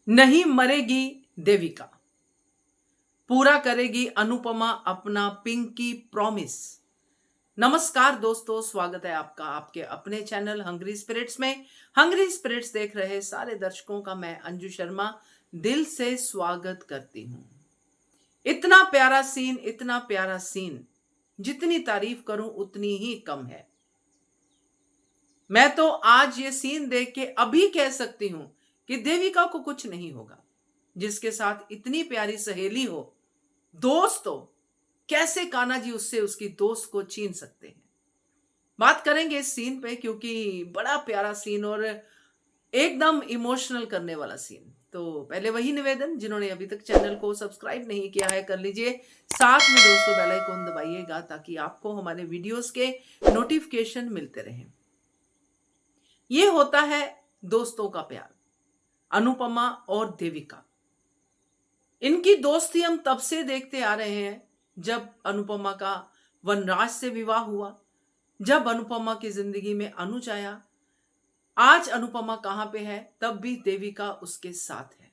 नहीं मरेगी देविका, पूरा करेगी अनुपमा अपना पिंकी प्रॉमिस। नमस्कार दोस्तों, स्वागत है आपका आपके अपने चैनल हंग्री स्पिरिट्स में। हंग्री स्पिरिट्स देख रहे सारे दर्शकों का मैं अंजू शर्मा दिल से स्वागत करती हूं। इतना प्यारा सीन, इतना प्यारा सीन, जितनी तारीफ करूं उतनी ही कम है। मैं तो आज ये सीन देख के अभी कह सकती हूं कि देविका को कुछ नहीं होगा। जिसके साथ इतनी प्यारी सहेली हो, दोस्त हो, कैसे कान्हा जी उससे उसकी दोस्त को छीन सकते हैं। बात करेंगे इस सीन पे क्योंकि बड़ा प्यारा सीन और एकदम इमोशनल करने वाला सीन। तो पहले वही निवेदन, जिन्होंने अभी तक चैनल को सब्सक्राइब नहीं किया है कर लीजिए, साथ में दोस्तों बेल आइकन दबाइएगा ताकि आपको हमारे वीडियोस के नोटिफिकेशन मिलते रहें। ये होता है दोस्तों का प्यार, अनुपमा और देविका। इनकी दोस्ती हम तब से देखते आ रहे हैं जब अनुपमा का वनराज से विवाह हुआ, जब अनुपमा की जिंदगी में अनुज आया। आज अनुपमा कहां पे है, तब भी देविका उसके साथ है।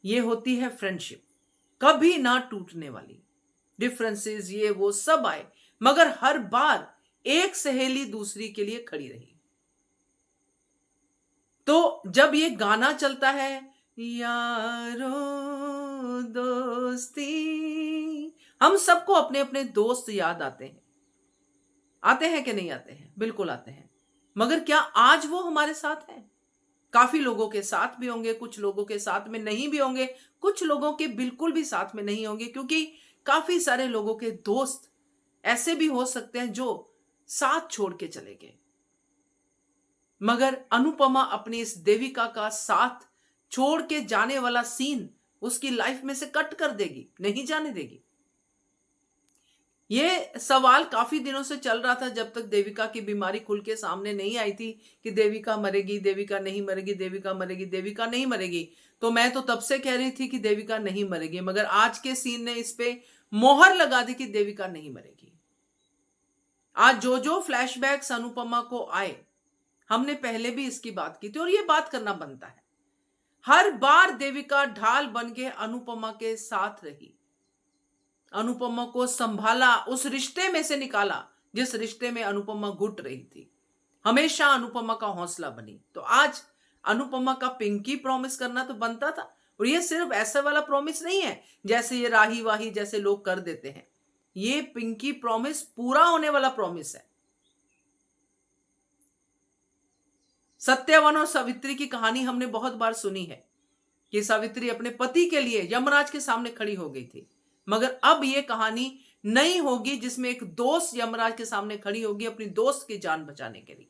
ये होती है फ्रेंडशिप, कभी ना टूटने वाली। डिफरेंसेस ये वो सब आए, मगर हर बार एक सहेली दूसरी के लिए खड़ी रही। तो जब ये गाना चलता है, यारो दोस्ती, हम सबको अपने अपने दोस्त याद आते हैं कि नहीं आते हैं? बिल्कुल आते हैं। मगर क्या आज वो हमारे साथ है? काफी लोगों के साथ भी होंगे, कुछ लोगों के साथ में नहीं भी होंगे, कुछ लोगों के बिल्कुल भी साथ में नहीं होंगे, क्योंकि काफी सारे लोगों के दोस्त ऐसे भी हो सकते हैं जो साथ छोड़ के चले गए। मगर अनुपमा अपनी इस देविका का साथ छोड़ के जाने वाला सीन उसकी लाइफ में से कट कर देगी, नहीं जाने देगी। ये सवाल काफी दिनों से चल रहा था, जब तक देविका की बीमारी खुल के सामने नहीं आई थी कि देविका मरेगी, देविका नहीं मरेगी, देविका मरेगी, देविका नहीं मरेगी। तो मैं तो तब से कह रही थी कि देविका नहीं मरेगी, मगर आज के सीन ने इस पे मोहर लगा दी कि देविका नहीं मरेगी। आज जो जो फ्लैशबैक्स अनुपमा को आए, हमने पहले भी इसकी बात की थी और ये बात करना बनता है। हर बार देविका ढाल बन के अनुपमा के साथ रही, अनुपमा को संभाला, उस रिश्ते में से निकाला जिस रिश्ते में अनुपमा घुट रही थी। हमेशा अनुपमा का हौसला बनी। तो आज अनुपमा का पिंकी प्रॉमिस करना तो बनता था। और ये सिर्फ ऐसा वाला प्रॉमिस नहीं है जैसे ये राही वाही जैसे लोग कर देते हैं। ये पिंकी प्रॉमिस पूरा होने वाला प्रॉमिस है। सत्यवान और सावित्री की कहानी हमने बहुत बार सुनी है कि सावित्री अपने पति के लिए यमराज के सामने खड़ी हो गई थी, मगर अब यह कहानी नहीं होगी जिसमें एक दोस्त यमराज के सामने खड़ी होगी अपनी दोस्त की जान बचाने के लिए।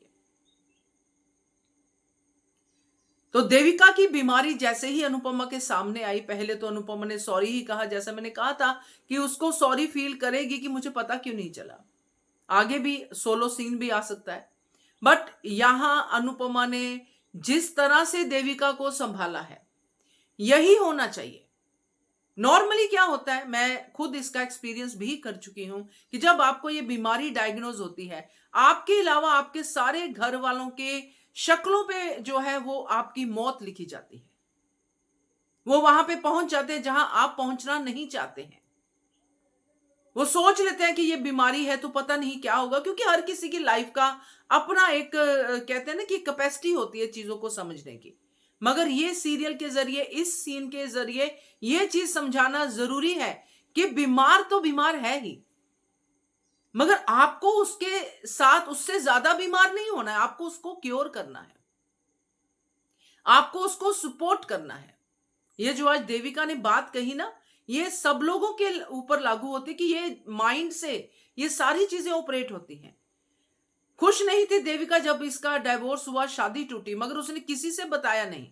तो देविका की बीमारी जैसे ही अनुपमा के सामने आई, पहले तो अनुपमा ने सॉरी ही कहा, जैसा मैंने कहा था कि उसको सॉरी फील करेगी कि मुझे पता क्यों नहीं चला। आगे भी सोलो सीन भी आ सकता है, बट यहां अनुपमा ने जिस तरह से देविका को संभाला है, यही होना चाहिए। नॉर्मली क्या होता है, मैं खुद इसका एक्सपीरियंस भी कर चुकी हूं कि जब आपको ये बीमारी डायग्नोज होती है, आपके अलावा आपके सारे घर वालों के शक्लों पे जो है वो आपकी मौत लिखी जाती है। वो वहां पे पहुंच जाते हैं जहां आप पहुंचना नहीं चाहते हैं। वो सोच लेते हैं कि ये बीमारी है तो पता नहीं क्या होगा, क्योंकि हर किसी की लाइफ का अपना एक कहते हैं ना कि कैपेसिटी होती है चीजों को समझने की। मगर ये सीरियल के जरिए, इस सीन के जरिए ये चीज समझाना जरूरी है कि बीमार तो बीमार है ही, मगर आपको उसके साथ उससे ज्यादा बीमार नहीं होना है। आपको उसको क्योर करना है, आपको उसको सपोर्ट करना है। ये जो आज देविका ने बात कही ना, ये सब लोगों के ऊपर लागू होती कि ये माइंड से ये सारी चीजें ऑपरेट होती हैं। खुश नहीं थी देविका जब इसका डाइवोर्स हुआ, शादी टूटी, मगर उसने किसी से बताया नहीं।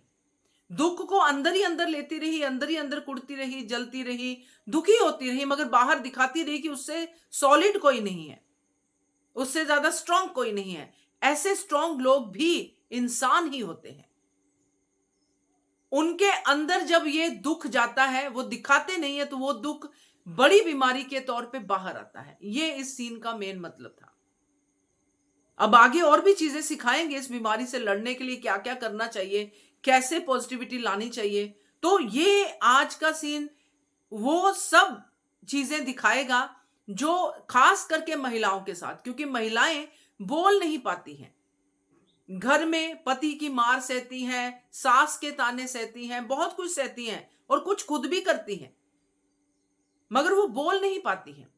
दुख को अंदर ही अंदर लेती रही, अंदर ही अंदर कुड़ती रही, जलती रही, दुखी होती रही, मगर बाहर दिखाती रही कि उससे सॉलिड कोई नहीं है, उससे ज्यादा स्ट्रांग कोई नहीं है। ऐसे स्ट्रांग लोग भी इंसान ही होते हैं। उनके अंदर जब ये दुख जाता है, वो दिखाते नहीं है, तो वो दुख बड़ी बीमारी के तौर पे बाहर आता है। ये इस सीन का मेन मतलब था। अब आगे और भी चीजें सिखाएंगे इस बीमारी से लड़ने के लिए क्या क्या करना चाहिए, कैसे पॉजिटिविटी लानी चाहिए। तो ये आज का सीन वो सब चीजें दिखाएगा जो खास करके महिलाओं के साथ, क्योंकि महिलाएं बोल नहीं पाती हैं, घर में पति की मार सहती हैं, सास के ताने सहती हैं, बहुत कुछ सहती हैं और कुछ खुद भी करती हैं, मगर वो बोल नहीं पाती हैं,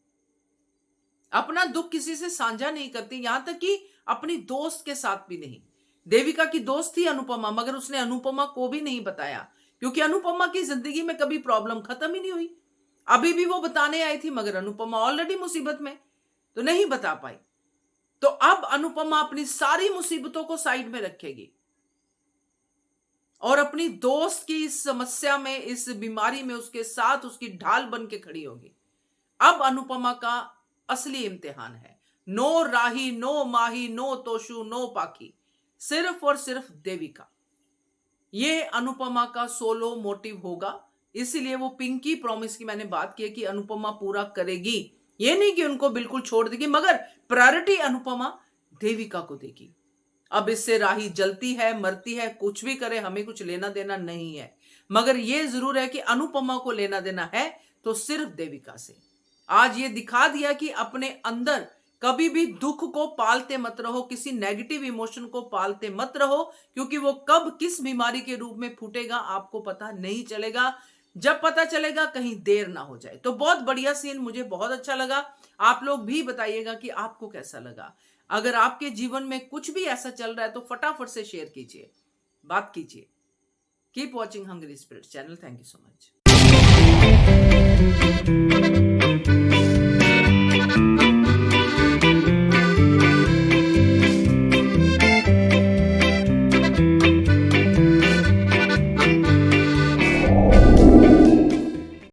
अपना दुख किसी से साझा नहीं करती, यहां तक कि अपनी दोस्त के साथ भी नहीं। देविका की दोस्त थी अनुपमा, मगर उसने अनुपमा को भी नहीं बताया, क्योंकि अनुपमा की जिंदगी में कभी प्रॉब्लम खत्म ही नहीं हुई। अभी भी वो बताने आई थी, मगर अनुपमा ऑलरेडी मुसीबत में, तो नहीं बता पाई। तो अब अनुपमा अपनी सारी मुसीबतों को साइड में रखेगी और अपनी दोस्त की इस समस्या में, इस बीमारी में उसके साथ उसकी ढाल बन के खड़ी होगी। अब अनुपमा का असली इम्तिहान है। नो राही, नो माही, नो तोशु, नो पाखी, सिर्फ और सिर्फ देविका। ये अनुपमा का सोलो मोटिव होगा, इसीलिए वो पिंकी प्रॉमिस की मैंने बात की है कि अनुपमा पूरा करेगी। ये नहीं कि उनको बिल्कुल छोड़ देगी, मगर प्रायोरिटी अनुपमा देविका को देगी। अब इससे राही जलती है, मरती है, कुछ भी करे, हमें कुछ लेना देना नहीं है, मगर ये जरूर है कि अनुपमा को लेना देना है तो सिर्फ देविका से। आज ये दिखा दिया कि अपने अंदर कभी भी दुख को पालते मत रहो, किसी नेगेटिव इमोशन को पालते मत रहो, क्योंकि वो कब किस बीमारी के रूप में फूटेगा आपको पता नहीं चलेगा। जब पता चलेगा कहीं देर ना हो जाए। तो बहुत बढ़िया सीन, मुझे बहुत अच्छा लगा। आप लोग भी बताइएगा कि आपको कैसा लगा। अगर आपके जीवन में कुछ भी ऐसा चल रहा है तो फटाफट से शेयर कीजिए, बात कीजिए। Keep watching hungry spirit channel. Thank you so much.